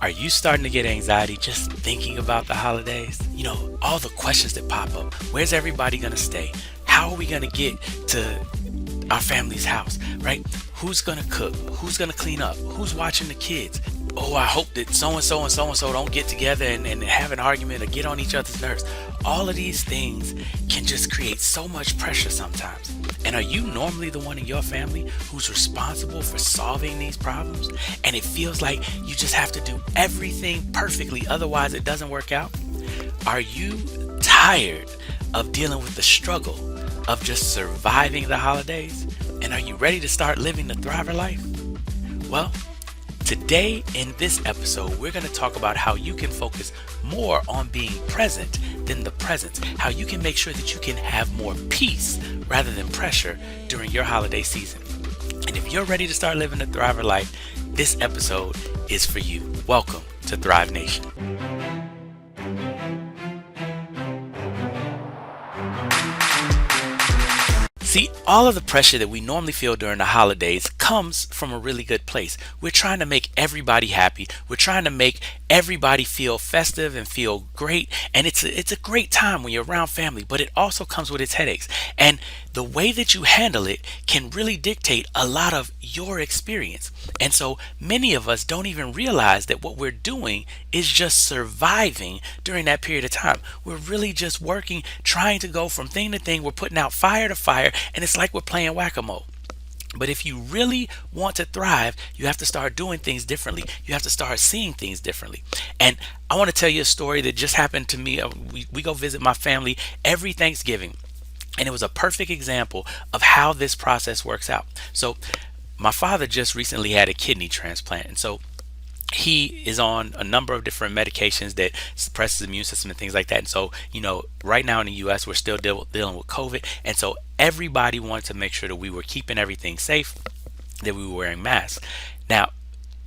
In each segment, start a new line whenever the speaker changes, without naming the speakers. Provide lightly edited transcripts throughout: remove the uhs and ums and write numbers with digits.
Are you starting to get anxiety just thinking about the holidays? You know, all the questions that pop up. Where's everybody going to stay? How are we going to get to our family's house, right? Who's going to cook? Who's going to clean up? Who's watching the kids? Oh, I hope that so and so and so and so don't get together and have an argument or get on each other's nerves. All of these things can just create so much pressure sometimes. And are you normally the one in your family who's responsible for solving these problems? And it feels like you just have to do everything perfectly, otherwise it doesn't work out? Are you tired of dealing with the struggle of just surviving the holidays? And are you ready to start living the Thriver life? Well, today in this episode, we're going to talk about how you can focus more on being present than the present. How you can make sure that you can have more peace rather than pressure during your holiday season. And if you're ready to start living the Thriver life, this episode is for you. Welcome to Thrive Nation. See, all of the pressure that we normally feel during the holidays comes from a really good place. We're trying to make everybody happy. We're trying to make everybody feel festive and feel great. And it's a great time when you're around family, but it also comes with its headaches. And the way that you handle it can really dictate a lot of your experience. And so many of us don't even realize that what we're doing is just surviving during that period of time. We're really just working, trying to go from thing to thing. We're putting out fire to fire, and it's like we're playing whack-a-mole. But if you really want to thrive, you have to start doing things differently. You have to start seeing things differently. And I want to tell you a story that just happened to me. We go visit my family every Thanksgiving. And it was a perfect example of how this process works out. So my father just recently had a kidney transplant. And so he is on a number of different medications that suppresses the immune system and things like that. And so, right now in the US, we're still dealing with COVID. And so everybody wanted to make sure that we were keeping everything safe, that we were wearing masks. Now,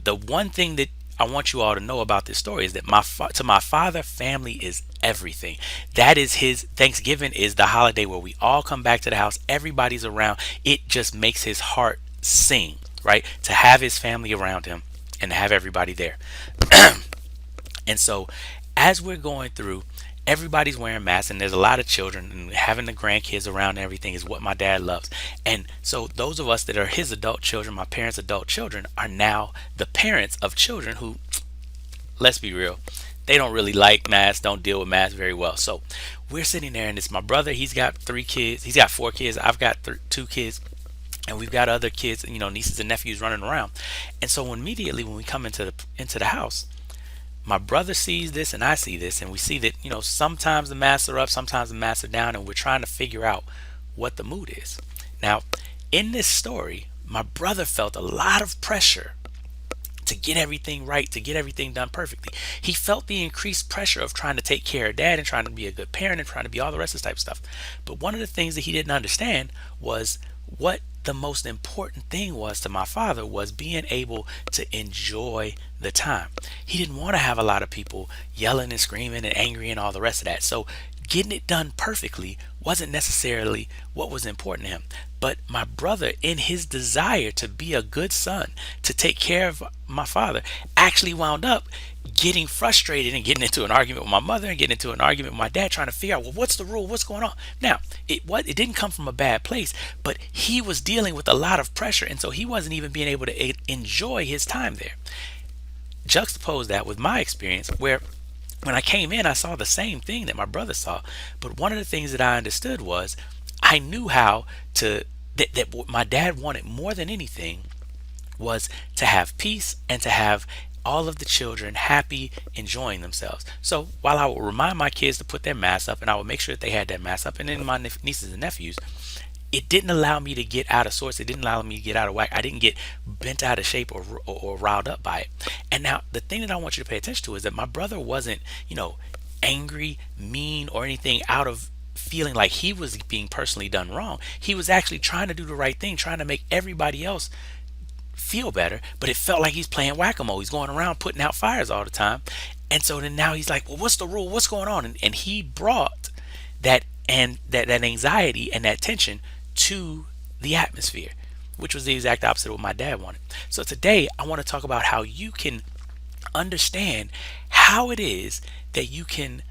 the one thing that I want you all to know about this story is that to my father, family is everything. That is his Thanksgiving is the holiday where we all come back to the house. Everybody's around. It just makes his heart sing, right? To have his family around him and to have everybody there. And so as we're going through, everybody's wearing masks and there's a lot of children, and having the grandkids around and everything is what my dad loves. And so those of us that are his adult children, my parents' adult children, are now the parents of children who, let's be real, they don't really like masks, don't deal with masks very well. So we're sitting there, and it's my brother. He's got 3 kids. He's got 4 kids. I've got 2 kids. And we've got other kids, nieces and nephews running around. And so immediately when we come into the house, my brother sees this and I see this, and we see that, sometimes the masks are up, sometimes the masks are down, and we're trying to figure out what the mood is. Now, in this story, my brother felt a lot of pressure to get everything right, to get everything done perfectly. He felt the increased pressure of trying to take care of dad and trying to be a good parent and trying to be all the rest of this type of stuff. But one of the things that he didn't understand was what the most important thing was to my father was being able to enjoy the time. He didn't want to have a lot of people yelling and screaming and angry and all the rest of that. So getting it done perfectly wasn't necessarily what was important to him. But my brother, in his desire to be a good son, to take care of my father, actually wound up getting frustrated and getting into an argument with my mother and getting into an argument with my dad, trying to figure out, well, what's the rule? What's going on? Now, it didn't come from a bad place, but he was dealing with a lot of pressure, and so he wasn't even being able to enjoy his time there. Juxtapose that with my experience, where when I came in, I saw the same thing that my brother saw, but one of the things that I understood was I knew how to that what my dad wanted more than anything was to have peace and to have all of the children happy, enjoying themselves. So while I would remind my kids to put their masks up, and I would make sure that they had their masks up, and then my nieces and nephews, it didn't allow me to get out of sorts. It didn't allow me to get out of whack. I didn't get bent out of shape or riled up by it. And now the thing that I want you to pay attention to is that my brother wasn't, angry, mean, or anything out of feeling like he was being personally done wrong. He was actually trying to do the right thing, trying to make everybody else feel better, but it felt like he's playing whack-a-mole. He's going around putting out fires all the time. And so then now he's like, well, what's the rule? What's going on? And he brought that anxiety and that tension to the atmosphere, which was the exact opposite of what my dad wanted. So today I want to talk about how you can understand how it is that you can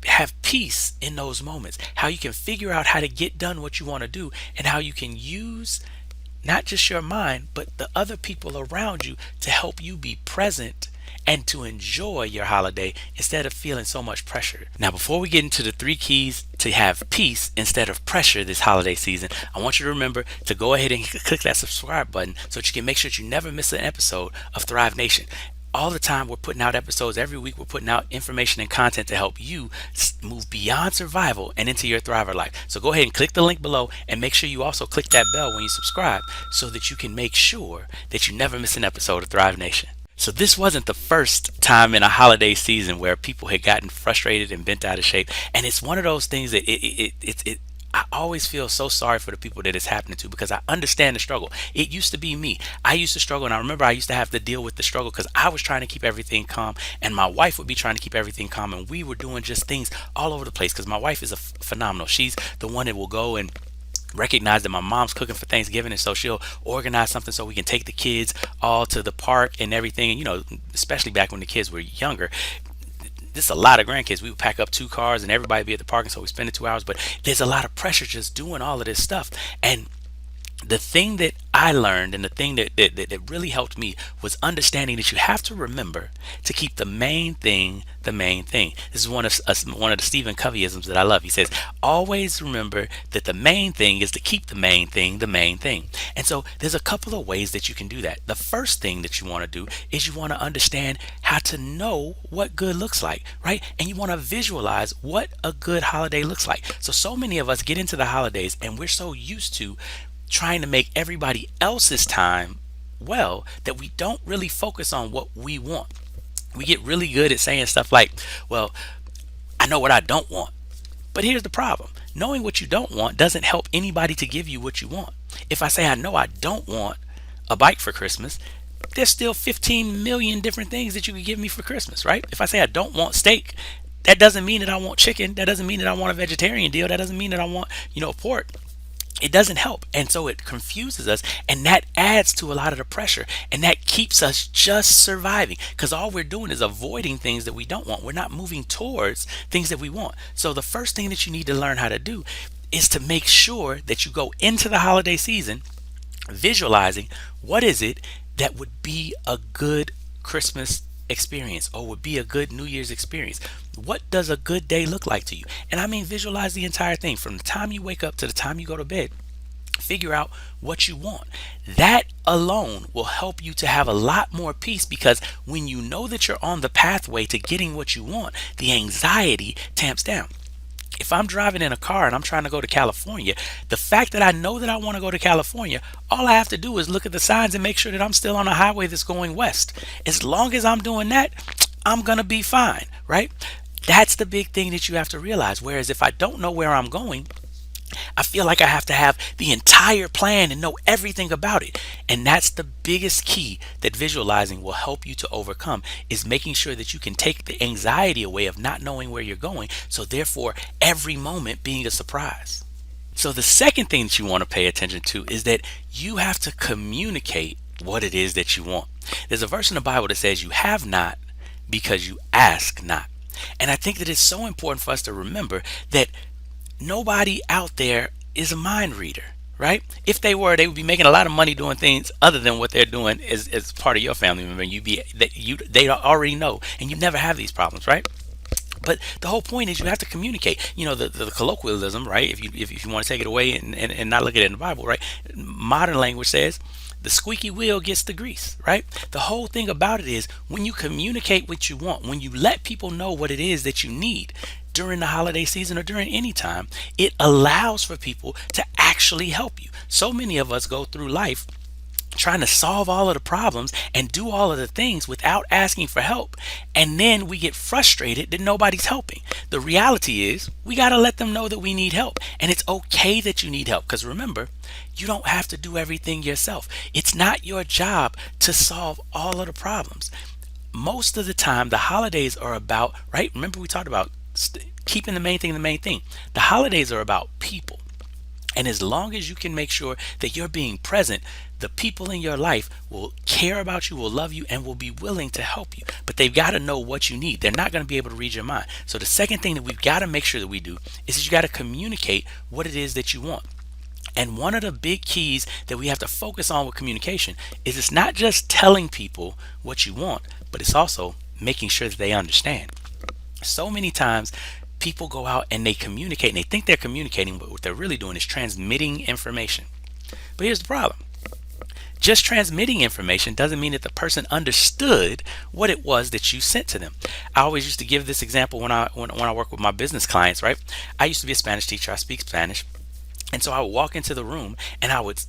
have peace in those moments, how you can figure out how to get done what you want to do, and how you can use not just your mind, but the other people around you to help you be present and to enjoy your holiday instead of feeling so much pressure. Now, before we get into the three keys to have peace instead of pressure this holiday season, I want you to remember to go ahead and click that subscribe button so that you can make sure that you never miss an episode of Thrive Nation. All the time we're putting out episodes. Every week we're putting out information and content to help you move beyond survival and into your thriver life. So go ahead and click the link below and make sure you also click that bell when you subscribe so that you can make sure that you never miss an episode of Thrive Nation. So this wasn't the first time in a holiday season where people had gotten frustrated and bent out of shape, and it's one of those things that it I always feel so sorry for the people that it's happening to, because I understand the struggle. It used to be me. I used to struggle, and I remember I used to have to deal with the struggle because I was trying to keep everything calm, and my wife would be trying to keep everything calm, and we were doing just things all over the place because my wife is phenomenal. She's the one that will go and recognize that my mom's cooking for Thanksgiving, and so she'll organize something so we can take the kids all to the park and everything. And especially back when the kids were younger, this is a lot of grandkids. We would pack up 2 cars and everybody be at the park, and so we spend the 2 hours. But there's a lot of pressure just doing all of this stuff. And the thing that I learned, and the thing that really helped me, was understanding that you have to remember to keep the main thing the main thing. This is one of the Stephen Coveyisms that I love. He says, always remember that the main thing is to keep the main thing the main thing. And so there's a couple of ways that you can do that. The first thing that you want to do is you want to understand how to know what good looks like, right? And you want to visualize what a good holiday looks like. So many of us get into the holidays and we're so used to trying to make everybody else's time well that we don't really focus on what we want. We get really good at saying stuff like, well, I know what I don't want. But here's the problem. Knowing what you don't want doesn't help anybody to give you what you want. If I say I know I don't want a bike for Christmas, there's still 15 million different things that you could give me for Christmas, right? If I say I don't want steak, that doesn't mean that I want chicken. That doesn't mean that I want a vegetarian deal. That doesn't mean that I want, pork. It doesn't help. And so it confuses us, and that adds to a lot of the pressure, and that keeps us just surviving, because all we're doing is avoiding things that we don't want. We're not moving towards things that we want. So the first thing that you need to learn how to do is to make sure that you go into the holiday season visualizing what is it that would be a good Christmas experience, or would be a good New Year's experience. What does a good day look like to you? And I mean, visualize the entire thing from the time you wake up to the time you go to bed. Figure out what you want. That alone will help you to have a lot more peace, because when you know that you're on the pathway to getting what you want, the anxiety tamps down. If I'm driving in a car and I'm trying to go to California, the fact that I know that I want to go to California, all I have to do is look at the signs and make sure that I'm still on a highway that's going west. As long as I'm doing that, I'm going to be fine, right? That's the big thing that you have to realize. Whereas if I don't know where I'm going, I feel like I have to have the entire plan and know everything about it. And that's the biggest key that visualizing will help you to overcome, is making sure that you can take the anxiety away of not knowing where you're going. So therefore, every moment being a surprise. So the second thing that you want to pay attention to is that you have to communicate what it is that you want. There's a verse in the Bible that says you have not because you ask not. And I think that it's so important for us to remember that nobody out there is a mind reader, right? If they were, they would be making a lot of money doing things other than what they're doing as part of your family member. They already know, and you never have these problems, right? But the whole point is you have to communicate. The colloquialism, right? If you want to take it away and not look at it in the Bible, right? Modern language says the squeaky wheel gets the grease, right? The whole thing about it is when you communicate what you want, when you let people know what it is that you need during the holiday season or during any time, it allows for people to actually help you. So many of us go through life trying to solve all of the problems and do all of the things without asking for help. And then we get frustrated that nobody's helping. The reality is we got to let them know that we need help. And it's okay that you need help, because remember, you don't have to do everything yourself. It's not your job to solve all of the problems. Most of the time, the holidays are about, right? Remember we talked about keeping the main thing the main thing. The holidays are about people. And as long as you can make sure that you're being present, the people in your life will care about you, will love you, and will be willing to help you. But they've got to know what you need. They're not going to be able to read your mind. So the second thing that we've got to make sure that we do is that you got to communicate what it is that you want. And one of the big keys that we have to focus on with communication is it's not just telling people what you want, but it's also making sure that they understand. So many times people go out and they communicate and they think they're communicating, but what they're really doing is transmitting information. But here's the problem. Just transmitting information doesn't mean that the person understood what it was that you sent to them. I always used to give this example when I work with my business clients, right? I used to be a Spanish teacher. I speak Spanish. And so I would walk into the room and I would,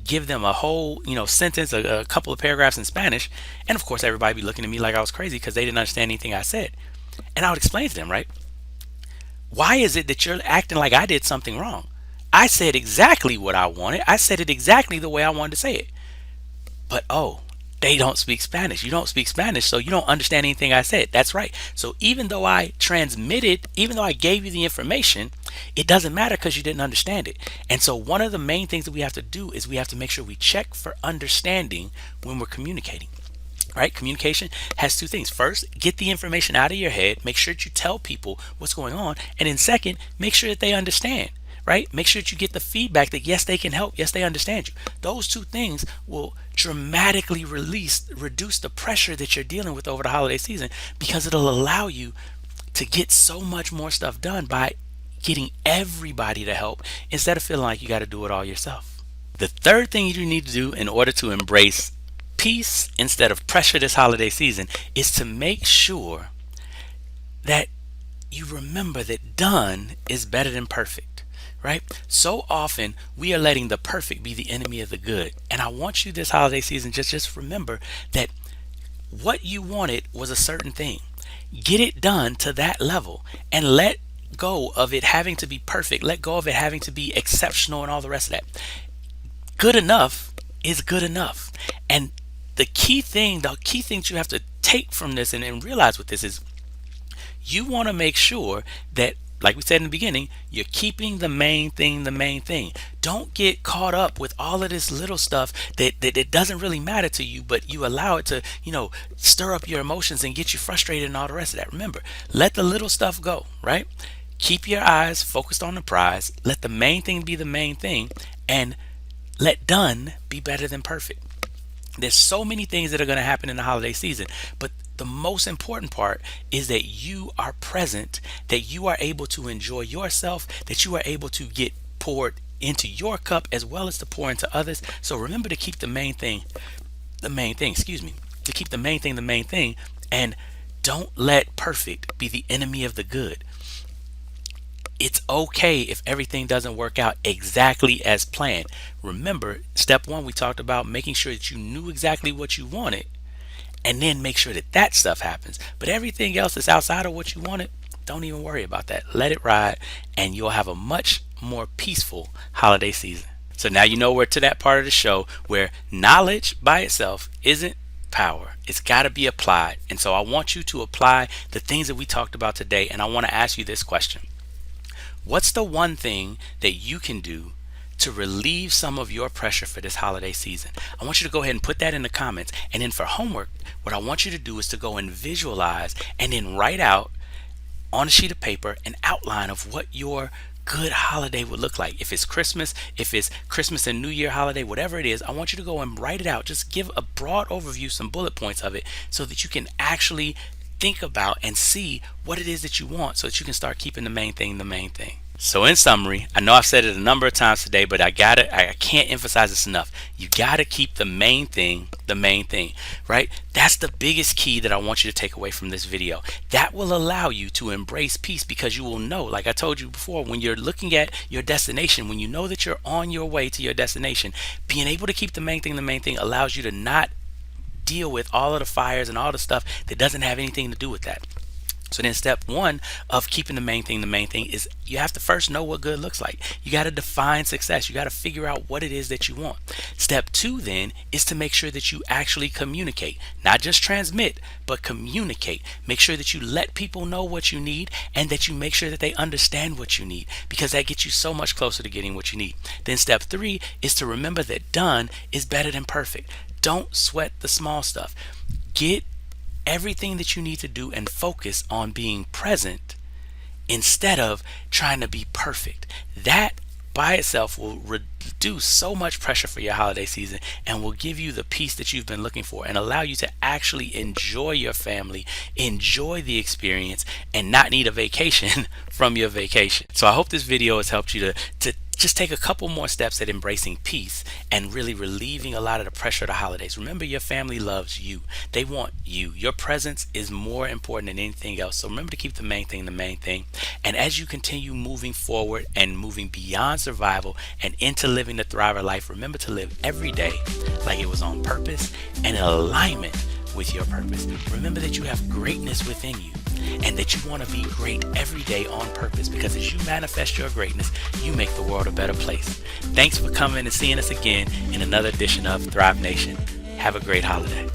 give them a whole, sentence, a couple of paragraphs in Spanish. And of course, everybody would be looking at me like I was crazy because they didn't understand anything I said. And I would explain to them, right? Why is it that you're acting like I did something wrong? I said exactly what I wanted. I said it exactly the way I wanted to say it. But they don't speak Spanish. You don't speak Spanish, so you don't understand anything I said. That's right. So even though I gave you the information, it doesn't matter because you didn't understand it. And so one of the main things that we have to do is we have to make sure we check for understanding when we're communicating. Right? Communication has two things. First, get the information out of your head. Make sure that you tell people what's going on. And then second, make sure that they understand. Right? Make sure that you get the feedback that yes, they can help. Yes, they understand you. Those two things will dramatically reduce the pressure that you're dealing with over the holiday season because it'll allow you to get so much more stuff done by getting everybody to help instead of feeling like you got to do it all yourself. The third thing you need to do in order to embrace peace instead of pressure this holiday season is to make sure that you remember that done is better than perfect. Right? So often we are letting the perfect be the enemy of the good. And I want you this holiday season just remember that what you wanted was a certain thing. Get it done to that level and let go of it having to be perfect. Let go of it having to be exceptional and all the rest of that. Good enough is good enough. And the key thing that you have to take from this and realize with this is you want to make sure that, like we said in the beginning, you're keeping the main thing the main thing. Don't get caught up with all of this little stuff that doesn't really matter to you, but you allow it to, stir up your emotions and get you frustrated and all the rest of that. Remember, let the little stuff go, right? Keep your eyes focused on the prize. Let the main thing be the main thing, and let done be better than perfect. There's so many things that are going to happen in the holiday season, but the most important part is that you are present, that you are able to enjoy yourself, that you are able to get poured into your cup as well as to pour into others. So remember to keep the main thing, to keep the main thing the main thing, and don't let perfect be the enemy of the good. It's okay if everything doesn't work out exactly as planned. Remember, step one, we talked about making sure that you knew exactly what you wanted, and then make sure that stuff happens. But everything else that's outside of what you wanted, don't even worry about that. Let it ride, and you'll have a much more peaceful holiday season. So now you know we're to that part of the show where knowledge by itself isn't power. It's got to be applied. And so I want you to apply the things that we talked about today, and I want to ask you this question. What's the one thing that you can do to relieve some of your pressure for this holiday season? I want you to go ahead and put that in the comments. And then for homework, what I want you to do is to go and visualize and then write out on a sheet of paper an outline of what your good holiday would look like. If it's Christmas and New Year holiday, whatever it is, I want you to go and write it out. Just give a broad overview, some bullet points of it, so that you can actually think about and see what it is that you want, so that you can start keeping the main thing the main thing. So in summary, I know I've said it a number of times today, but I can't emphasize this enough. You gotta keep the main thing, right? That's the biggest key that I want you to take away from this video. That will allow you to embrace peace, because you will know, like I told you before, when you're looking at your destination, when you know that you're on your way to your destination, being able to keep the main thing allows you to not deal with all of the fires and all the stuff that doesn't have anything to do with that. So then step one of keeping the main thing is you have to first know what good looks like. You got to define success. You got to figure out what it is that you want. Step two then is to make sure that you actually communicate, not just transmit, but communicate. Make sure that you let people know what you need and that you make sure that they understand what you need, because that gets you so much closer to getting what you need. Then step three is to remember that done is better than perfect. Don't sweat the small stuff. Get everything that you need to do and focus on being present instead of trying to be perfect. That by itself will reduce so much pressure for your holiday season and will give you the peace that you've been looking for and allow you to actually enjoy your family, enjoy the experience, and not need a vacation from your vacation. So I hope this video has helped you to just take a couple more steps at embracing peace and really relieving a lot of the pressure of the holidays. Remember, your family loves you. They want you. Your presence is more important than anything else. So remember to keep the main thing the main thing. And as you continue moving forward and moving beyond survival and into living the Thriver life, remember to live every day like it was on purpose and in alignment with your purpose. Remember that you have greatness within you and that you want to be great every day on purpose, because as you manifest your greatness, you make the world a better place. Thanks for coming and seeing us again in another edition of Thrive Nation. Have a great holiday.